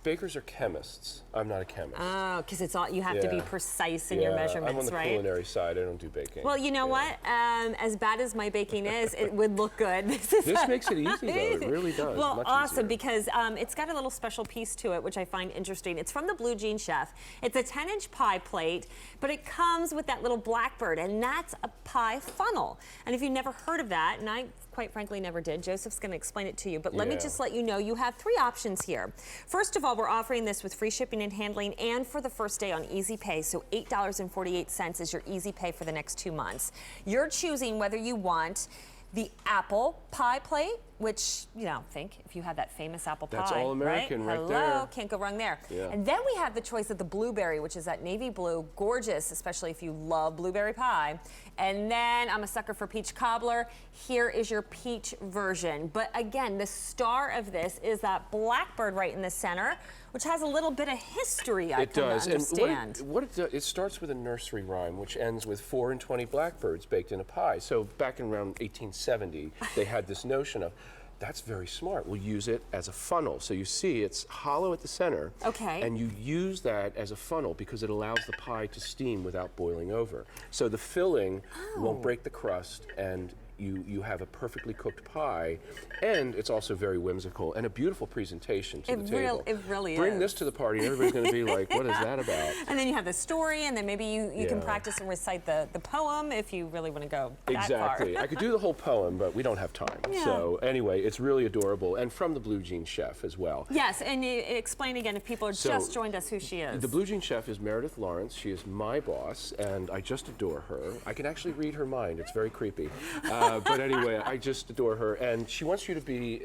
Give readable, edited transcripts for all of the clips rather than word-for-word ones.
bakers are chemists. I'm not a chemist. Oh, because it's all you have to be precise in your measurements, I'm on the right? culinary side. I don't do baking. Well, you know what? As bad as my baking is, it would look good. This makes it easy, though. It really does. Well, much awesome, easier. because it's got a little special piece to it, which I find interesting. It's from the Blue Jean Chef. It's a 10-inch pie plate, but it comes with that little blackbird, and that's a pie funnel. And if you've never heard of that, and I quite frankly never did, Joseph's going to explain it to you, but let me just let you know you have 3 options here. First of all, we're offering this with free shipping and handling, and for the first day on Easy Pay, so $8.48 is your Easy Pay for the next 2 months. You're choosing whether you want the apple pie plate, which, you know, think if you have that famous apple pie. That's all American right there. Hello, can't go wrong there. Yeah. And then we have the choice of the blueberry, which is that navy blue, gorgeous, especially if you love blueberry pie. And then I'm a sucker for peach cobbler. Here is your peach version. But again, the star of this is that blackbird right in the center, which has a little bit of history, I can understand. And what it does, it starts with a nursery rhyme, which ends with 4 and 20 blackbirds baked in a pie. So back in around 1870, they had this notion of, that's very smart. We'll use it as a funnel. So you see it's hollow at the center. Okay. And you use that as a funnel because it allows the pie to steam without boiling over. So the filling won't break the crust, and you have a perfectly cooked pie, and it's also very whimsical and a beautiful presentation to the table. It really Bring is. this to the party, and everybody's going to be like, what is that about? And then you have the story, and then maybe you can practice and recite the poem if you really want to go that Exactly. far. I could do the whole poem, but we don't have time. Yeah. So anyway, it's really adorable, and from the Blue Jean Chef as well. Yes, and you explain again if people are just joined us who she is. The Blue Jean Chef is Meredith Lawrence. She is my boss, and I just adore her. I can actually read her mind. It's very creepy. But anyway, I just adore her, and she wants you to be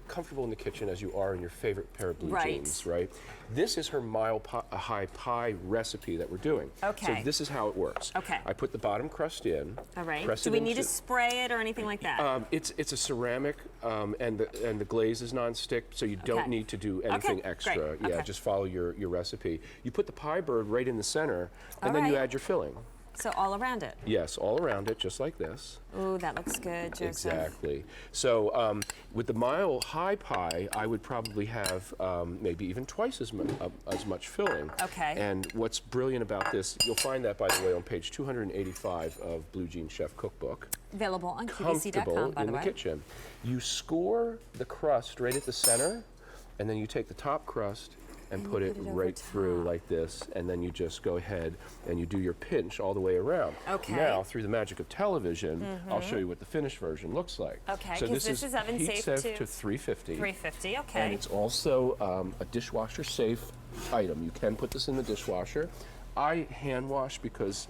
comfortable in the kitchen as you are in your favorite pair of blue jeans, right? This is her mile-high pie recipe that we're doing. Okay. So this is how it works. Okay. I put the bottom crust in. All right. Press Do it we need to into- spray it or anything like that? It's a ceramic, and the glaze is nonstick, so you don't need to do anything extra. Great. Yeah, Okay. just follow your recipe. You put the pie bird right in the center, and then you add your filling. So all around it? Yes, all around it, just like this. Ooh, that looks good, Joseph. Exactly. So with the mile-high pie, I would probably have maybe even twice as much filling. Okay. And what's brilliant about this, you'll find that, by the way, on page 285 of Blue Jean Chef Cookbook. Available on Comfortable QVC.com, by in the the way. kitchen. You score the crust right at the center, and then you take the top crust and put it over right through like this, and then you just go ahead and you do your pinch all the way around. Okay. Now, through the magic of television, I'll show you what the finished version looks like. Okay, so 'cause this is oven heat safe to 350. 350, okay. And it's also a dishwasher safe item. You can put this in the dishwasher. I hand wash because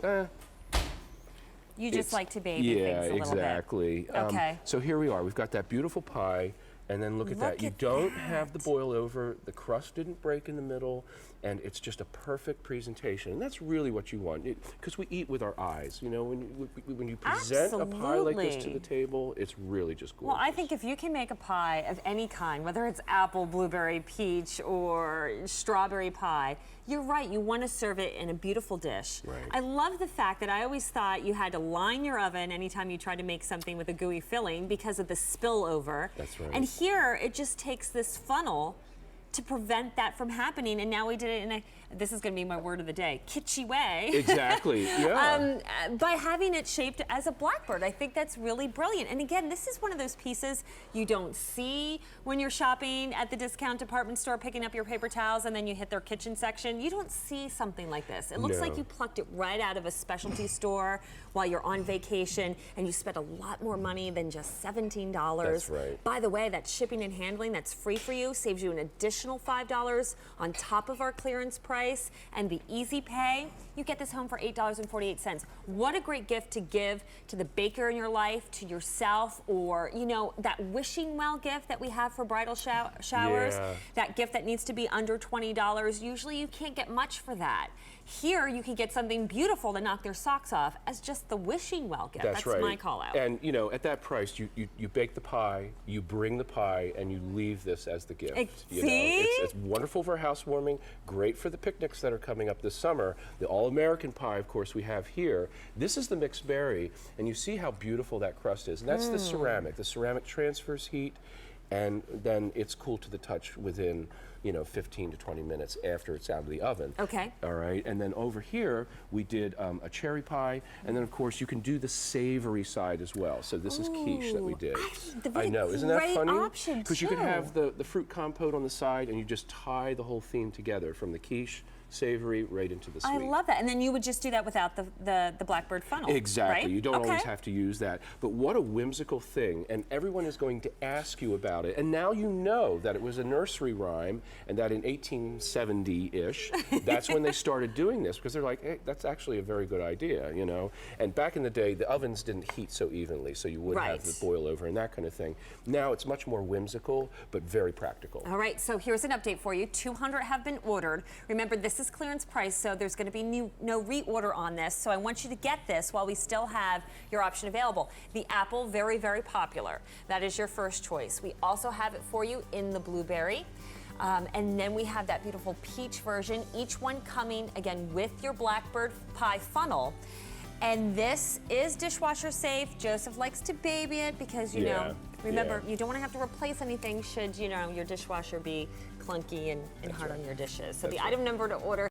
You just like to baby things a little exactly. bit. Okay. So here we are. We've got that beautiful pie, and then look at that. You don't have the boil over. The crust didn't break in the middle, and it's just a perfect presentation. And that's really what you want, because we eat with our eyes. You know, when you present a pie like this to the table, it's really just gorgeous. Well, I think if you can make a pie of any kind, whether it's apple, blueberry, peach, or strawberry pie, you're right, you want to serve it in a beautiful dish. Right. I love the fact that I always thought you had to line your oven anytime you tried to make something with a gooey filling because of the spillover. That's right. And here, it just takes this funnel to prevent that from happening, and now we did it in a, this is going to be my word of the day, kitschy way. Exactly, yeah. By having it shaped as a blackbird. I think that's really brilliant. And again, this is one of those pieces you don't see when you're shopping at the discount department store picking up your paper towels and then you hit their kitchen section. You don't see something like this. It looks like you plucked it right out of a specialty store while you're on vacation, and you spent a lot more money than just $17. That's right. By the way, that shipping and handling that's free for you saves you an additional $5 on top of our clearance price, and the Easy Pay, you get this home for $8.48. What a great gift to give to the baker in your life, to yourself, or, you know, that wishing well gift that we have for bridal showers, that gift that needs to be under $20. Usually you can't get much for that. Here, you can get something beautiful to knock their socks off as just the wishing well gift. That's right. my call out. And, you know, at that price, you bake the pie, you bring the pie, and you leave this as the gift. You know? It's wonderful for housewarming, great for the picnics that are coming up this summer. The all-American pie, of course, we have here. This is the mixed berry, and you see how beautiful that crust is. And that's the ceramic. The ceramic transfers heat, and then it's cool to the touch within, 15 to 20 minutes after it's out of the oven. Okay. All right, and then over here we did a cherry pie, and then of course you can do the savory side as well. So this is quiche that we did. I know, isn't that funny? Because you could have the fruit compote on the side, and you just tie the whole theme together from the quiche, savory, right into the sweet. I love that. And then you would just do that without the blackbird funnel. Exactly. Right? You don't always have to use that. But what a whimsical thing. And everyone is going to ask you about it. And now you know that it was a nursery rhyme and that in 1870-ish, that's when they started doing this, because they're like, hey, that's actually a very good idea, And back in the day, the ovens didn't heat so evenly, so you would have the boil over and that kind of thing. Now it's much more whimsical, but very practical. All right, so here's an update for you. 200 have been ordered. Remember, this is clearance price, so there's going to be no reorder on this. So I want you to get this while we still have your option available. The apple, very, very popular. That is your first choice. We also have it for you in the blueberry. And then we have that beautiful peach version, each one coming, again, with your blackbird pie funnel. And this is dishwasher safe. Joseph likes to baby it because, remember, you don't want to have to replace anything should, your dishwasher be clunky and hard on your dishes. So the item number to order